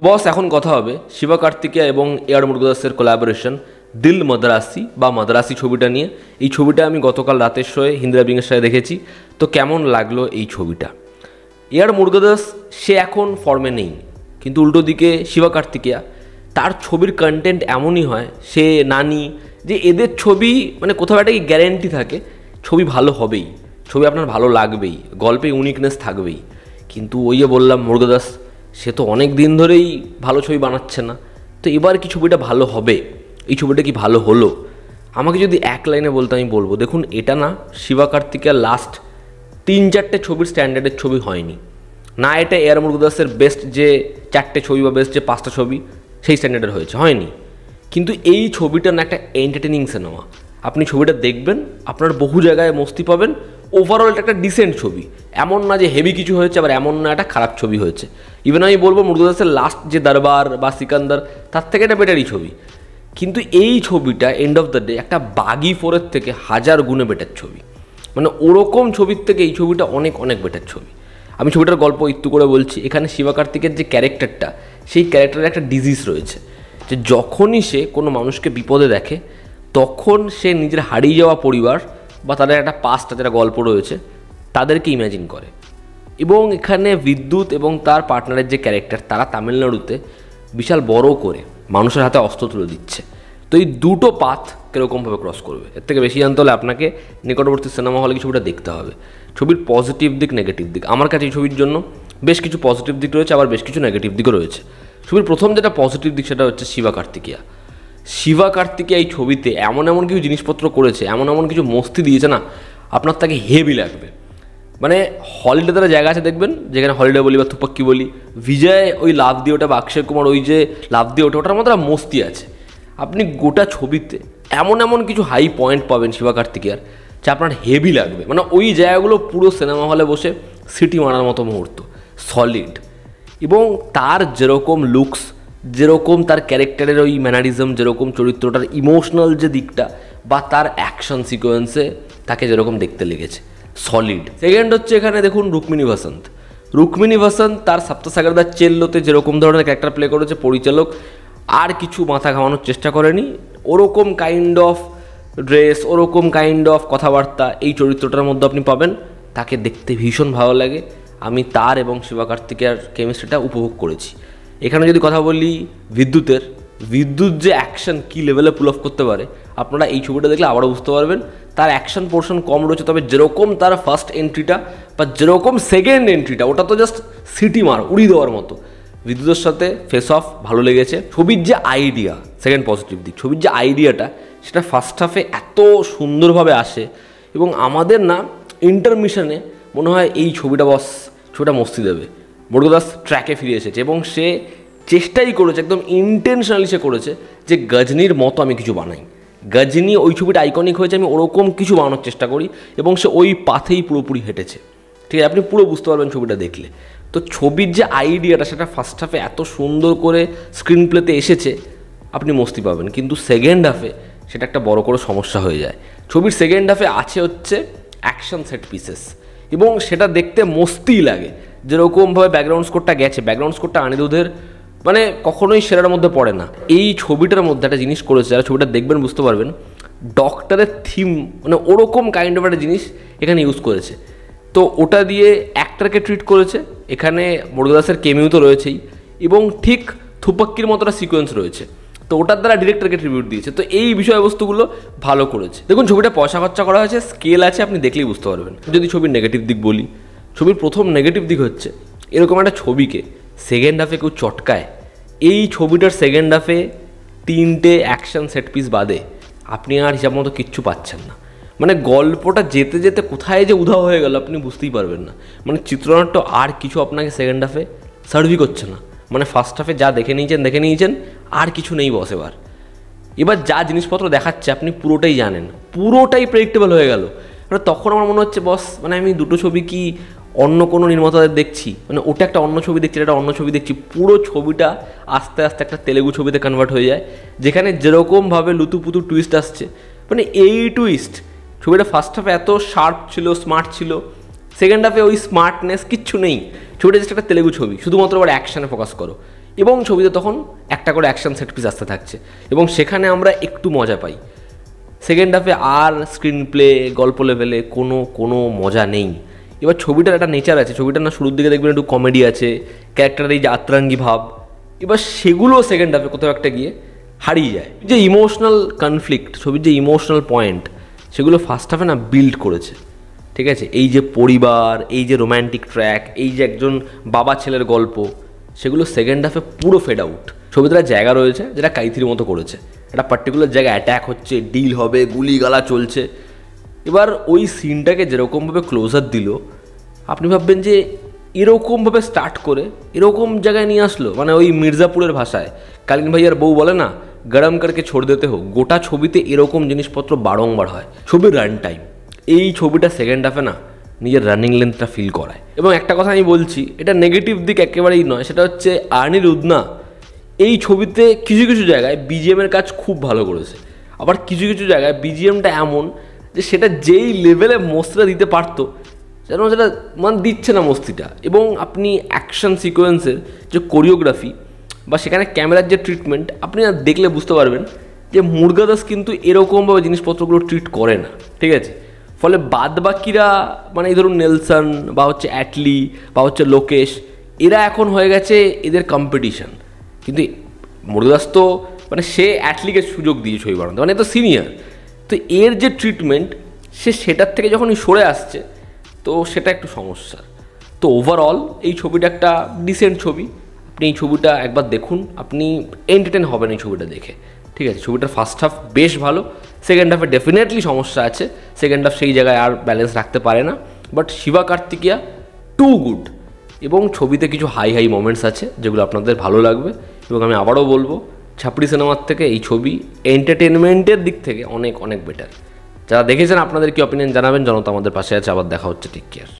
বস এখন কথা হবে শিবা কার্তিকেয়া এবং এআর মুরুগদাসের কোলাবোরেশন দিল মাদ্রাসি বা মাদ্রাসি ছবিটা নিয়ে। এই ছবিটা আমি গতকাল রাতের শোয়ে হিন্দি ডাবিংয়ের সাথে দেখেছি। তো কেমন লাগলো এই ছবিটা? এআর মুরুগদাস সে এখন ফর্মে নেই, কিন্তু উল্টো দিকে শিবা কার্তিকেয়া তার ছবির কন্টেন্ট এমনই হয়, সে নানি যে এদের ছবি মানে কোথাও একটা গ্যারেন্টি থাকে ছবি ভালো হবেই, ছবি আপনার ভালো লাগবেই, গল্পে ইউনিকনেস থাকবেই। কিন্তু ওই যে বললাম মুরুগদাস সে তো অনেক দিন ধরেই ভালো ছবি বানাচ্ছে না। তো এবার কি ছবিটা ভালো হবে? এই ছবিটা কি ভালো হলো? আমাকে যদি এক লাইনে বলতে আমি বলবো, দেখুন এটা না শিবা কার্তিকেয়ার লাস্ট 3-4টে ছবির স্ট্যান্ডার্ডের ছবি হয়নি না, এটা এআর মুরুগদাসের বেস্ট যে 4টে ছবি বা বেস্ট যে 5টা ছবি সেই স্ট্যান্ডার্ডের হয়নি। কিন্তু এই ছবিটা না একটা এন্টারটেনিং সিনেমা। আপনি ছবিটা দেখবেন, আপনার বহু জায়গায় মস্তি পাবেন। ওভারঅল এটা একটা ডিসেন্ট ছবি, এমন না যে হেভি কিছু হয়েছে, আবার এমন না একটা খারাপ ছবি হয়েছে। ইভেন আমি বলবো মুরুগদাসের লাস্ট যে দরবার বা সিকান্দার তার থেকে একটা বেটারই ছবি। কিন্তু এই ছবিটা এন্ড অফ দ্য ডে একটা বাগি 4-এর থেকে 1000 গুণে বেটার ছবি। মানে ওরকম ছবির থেকে এই ছবিটা অনেক অনেক বেটার ছবি। আমি ছবিটার গল্প একটু করে বলছি। এখানে শিবা কার্তিকের যে ক্যারেক্টারটা, সেই ক্যারেক্টারের একটা ডিজিজ রয়েছে যে যখনই সে কোনো মানুষকে বিপদে দেখে তখন সে নিজের হারিয়ে যাওয়া পরিবার বা তাদের একটা পাস্ট যেটা গল্প রয়েছে তাদেরকে ইম্যাজিন করে। এবং এখানে বিদ্যুৎ এবং তার পার্টনারের যে ক্যারেক্টার, তারা তামিলনাড়ুতে বিশাল বড় করে মানুষের হাতে অস্ত্র তুলে দিচ্ছে। তো এই দুটো পাথ কীরকমভাবে ক্রস করবে, এর থেকে বেশি জানতে হলে আপনাকে নিকটবর্তী সিনেমা হলে ছবিটা দেখতে হবে। ছবির পজিটিভ দিক, নেগেটিভ দিক, আমার কাছে এই ছবির জন্য বেশ কিছু পজিটিভ দিক রয়েছে, আবার বেশ কিছু নেগেটিভ দিকও রয়েছে। ছবির প্রথম যেটা পজিটিভ দিক সেটা হচ্ছে শিবা কার্তিকেয়া এই ছবিতে এমন এমন কিছু জিনিসপত্র করেছে, এমন এমন কিছু মস্তি দিয়েছে না, আপনার তাকে হেভি লাগবে। মানে হলিডে তারা জায়গা আছে দেখবেন, যেখানে হলিডে বলি বা থুপাক্কি বলি, বিজয় ওই লাভ দিয়ে ওটা বা অক্ষয় কুমার ওই যে লাভ দিয়ে ওটার মধ্যে মস্তি আছে। আপনি গোটা ছবিতে এমন এমন কিছু হাই পয়েন্ট পাবেন শিবা কার্তিকেয়ার যা আপনার হেভি লাগবে। মানে ওই জায়গাগুলো পুরো সিনেমা হলে বসে সিটি মারার মতো মুহূর্ত, সলিড। এবং তার যেরকম লুকস, যেরকম তার ক্যারেক্টারের ওই ম্যানারিজম, যেরকম চরিত্রটার ইমোশনাল যে দিকটা বা তার অ্যাকশন সিকোয়েন্সে তাকে যেরকম দেখতে লেগেছে, সলিড। সেকেন্ড হচ্ছে এখানে দেখুন রুক্মিণী ভাসান্ত তার সপ্তসাগরদার চেল্লোতে যেরকম ধরনের ক্যারেক্টার প্লে করেছে, পরিচালক আর কিছু মাথা ঘামানোর চেষ্টা করেনি। ওরকম কাইন্ড অফ ড্রেস, ওরকম কাইন্ড অফ কথাবার্তা এই চরিত্রটার মধ্যে আপনি পাবেন। তাকে দেখতে ভীষণ ভালো লাগে। আমি তার এবং শিবা কার্তিকেয়ার কেমিস্ট্রিটা উপভোগ করেছি। এখানে যদি কথা বলি বিদ্যুৎ যে অ্যাকশন কী লেভেলে পুল অফ করতে পারে, আপনারা এই ছবিটা দেখলে আবারও বুঝতে পারবেন। তার অ্যাকশন পোর্শন কম রয়েছে, তবে যেরকম তার ফার্স্ট এন্ট্রিটা বা যেরকম সেকেন্ড এন্ট্রিটা, ওটা তো জাস্ট সিটি মার উড়িয়ে দেওয়ার মতো। বিদ্যুতের সাথে ফেস অফ ভালো লেগেছে। ছবির যে আইডিয়া, সেকেন্ড পজিটিভ দিক, ছবির যে আইডিয়াটা সেটা ফার্স্ট হাফে এত সুন্দরভাবে আসে এবং আমাদের না ইন্টারমিশনে মনে হয় এই ছবিটা মস্তি দেবে। মুরুগদাস ট্র্যাকে ফিরে এসেছে এবং সে চেষ্টাই করেছে, একদম ইন্টেনশনালি সে করেছে যে গজনির মতো আমি কিছু বানাই। গজনি ওই ছবিটা আইকনিক হয়েছে, আমি ওরকম কিছু বানানোর চেষ্টা করি এবং সে ওই পাথেই পুরোপুরি হেঁটেছে। ঠিক আছে, আপনি পুরো বুঝতে পারবেন ছবিটা দেখলে। তো ছবির যে আইডিয়াটা সেটা ফার্স্ট হাফে এত সুন্দর করে স্ক্রিন প্লেতে এসেছে, আপনি মস্তি পাবেন। কিন্তু সেকেন্ড হাফে সেটা একটা বড় করে সমস্যা হয়ে যায়। ছবির সেকেন্ড হাফে আছে হচ্ছে অ্যাকশন সেট পিসেস এবং সেটা দেখতে মস্তিই লাগে। যেরকমভাবে ব্যাকগ্রাউন্ড স্কোরটা গেছে, ব্যাকগ্রাউন্ড স্কোরটা অনিরুদ্ধের মানে কখনোই সেরার মধ্যে পড়ে না। এই ছবিটার মধ্যে একটা জিনিস করেছে, যারা ছবিটা দেখবেন বুঝতে পারবেন, ডক্টরের থিম মানে ওরকম কাইন্ড অফ একটা জিনিস এখানে ইউজ করেছে। তো ওটা দিয়ে অ্যাক্টরকে ট্রিট করেছে। এখানে মুরুগদাসের কেমিও তো রয়েছেই এবং ঠিক থুপাক্কির মতো একটা সিকোয়েন্স রয়েছে, তো ওটার দ্বারা ডিরেক্টরকে ট্রিবিউট দিয়েছে। তো এই বিষয়বস্তুগুলো ভালো করেছে। দেখুন ছবিটা পয়সা খরচা করা হয়েছে, স্কেল আছে, আপনি দেখলেই বুঝতে পারবেন। যদি ছবির নেগেটিভ দিক বলি, ছবির প্রথম নেগেটিভ দিক হচ্ছে এরকম একটা ছবিকে সেকেন্ড হাফে কেউ চটকায়। এই ছবিটার সেকেন্ড হাফে 3টে অ্যাকশন সেট পিস বাদে আপনি আর হিসাব মতো কিচ্ছু পাচ্ছেন না। মানে গল্পটা যেতে যেতে কোথায় যে উধাও হয়ে গেল আপনি বুঝতেই পারবেন না। মানে চিত্রনাট্য আর কিছু আপনাকে সেকেন্ড হাফে সার্ভই করছে না। মানে ফার্স্ট হাফে যা দেখে নিয়েছেন আর কিছু নেই বস। এবার যা জিনিসপত্র দেখাচ্ছে আপনি পুরোটাই জানেন, পুরোটাই প্রেডিক্টেবল হয়ে গেল। মানে তখন আমার মনে হচ্ছে বস, মানে আমি দুটো ছবি কি অন্য কোনো নির্মাতাদের দেখছি, মানে ওটা একটা অন্য ছবি দেখছি, এটা অন্য ছবি দেখছি। পুরো ছবিটা আস্তে আস্তে একটা তেলেগু ছবিতে কনভার্ট হয়ে যায়, যেখানে যেরকমভাবে লুতুপুতু টুইস্ট আসছে। মানে এই টুইস্ট, ছবিটা ফার্স্ট হাফে এত শার্প ছিল, স্মার্ট ছিল, সেকেন্ড হাফে ওই স্মার্টনেস কিচ্ছু নেই। ছবিটা জাস্ট একটা তেলেগু ছবি, শুধুমাত্র আবার অ্যাকশানে ফোকাস করো। এবং ছবিতে তখন একটা করে অ্যাকশন সেট পিস আসতে থাকছে এবং সেখানে আমরা একটু মজা পাই। সেকেন্ড হাফে আর স্ক্রিন প্লে গল্প লেভেলে কোনো মজা নেই। এবার ছবিটার একটা নেচার আছে, ছবিটার না শুরুর দিকে দেখবেন একটু কমেডি আছে, ক্যারেক্টারের এই যে আত্রাঙ্গি ভাব, এবার সেগুলো সেকেন্ড হাফে কোথাও একটা গিয়ে হারিয়ে যায়। যে ইমোশনাল কনফ্লিক্ট, ছবির যে ইমোশনাল পয়েন্ট, সেগুলো ফার্স্ট হাফে না বিল্ড করেছে, ঠিক আছে। এই যে পরিবার, এই যে রোম্যান্টিক ট্র্যাক, এই যে একজন বাবা ছেলের গল্প, সেগুলো সেকেন্ড হাফে পুরো ফেড আউট। ছবিতে একটা জায়গা রয়েছে যেটা কাইথির মতো করেছে, একটা পার্টিকুলার জায়গায় অ্যাট্যাক হচ্ছে, ডিল হবে, গুলিগালা চলছে। এবার ওই সিনটাকে যেরকমভাবে ক্লোজার দিল, আপনি ভাববেন যে এরকমভাবে স্টার্ট করে এরকম জায়গায় নিয়ে আসলো, মানে ওই মির্জাপুরের ভাষায় কালীন ভাইয়ার বউ বলে না, গরম করকে ছোড় দিতে হোক। গোটা ছবিতে এরকম জিনিসপত্র বারংবার হয়। ছবির রান টাইম, এই ছবিটা সেকেন্ড হাফে না নিজের রানিং লেন্থটা ফিল করায়। এবং একটা কথা আমি বলছি, এটা নেগেটিভ দিক একেবারেই নয়, সেটা হচ্ছে অনিরুদ্ধা এই ছবিতে কিছু কিছু জায়গায় বিজিএমের কাজ খুব ভালো করেছে, আবার কিছু কিছু জায়গায় বিজিএমটা এমন যে সেটা যেই লেভেলে মস্তিটা দিতে পারতো যেন সেটা মানে দিচ্ছে না মস্তিটা। এবং আপনি অ্যাকশন সিকোয়েন্সের যে কোরিওগ্রাফি বা সেখানে ক্যামেরার যে ট্রিটমেন্ট, আপনি দেখলে বুঝতে পারবেন যে মুরগাদাস কিন্তু এরকমভাবে জিনিসপত্রগুলো ট্রিট করে না, ঠিক আছে। ফলে বাদ বাকিরা মানে এই ধরুন নেলসন বা হচ্ছে অ্যাটলি বা হচ্ছে লোকেশ, এরা এখন হয়ে গেছে এদের কম্পিটিশন। কিন্তু মুরগাদাস তো মানে সে অ্যাটলিকে সুযোগ দিয়ে ছবি বানাতে, মানে এ তো সিনিয়র, তো এর যে ট্রিটমেন্ট সেটার থেকে যখন সরে আসছে, তো সেটা একটু সমস্যা। তো ওভারঅল এই ছবিটা একটা ডিসেন্ট ছবি, আপনি এই ছবিটা একবার দেখুন, আপনি এন্টারটেন হবেন এই ছবিটা দেখে, ঠিক আছে। ছবিটার ফার্স্ট হাফ বেশ ভালো, সেকেন্ড হাফে ডেফিনেটলি সমস্যা আছে, সেকেন্ড হাফ সেই জায়গায় আর ব্যালেন্স রাখতে পারে না, বাট শিবা কার্তিকিয়া টু গুড। এবং ছবিতে কিছু হাই মোমেন্টস আছে যেগুলো আপনাদের ভালো লাগবে। এবং আমি আবারও বলবো, ছাপড়ি সিনেমার থেকে এই ছবি এন্টারটেনমেন্টের দিক থেকে অনেক বেটার। যারা দেখেছেন আপনাদের কি অপিনিয়ন জানাবেন, জনতা আমাদের পাশে আছে। আবার দেখা হচ্ছে, টেক কেয়ার।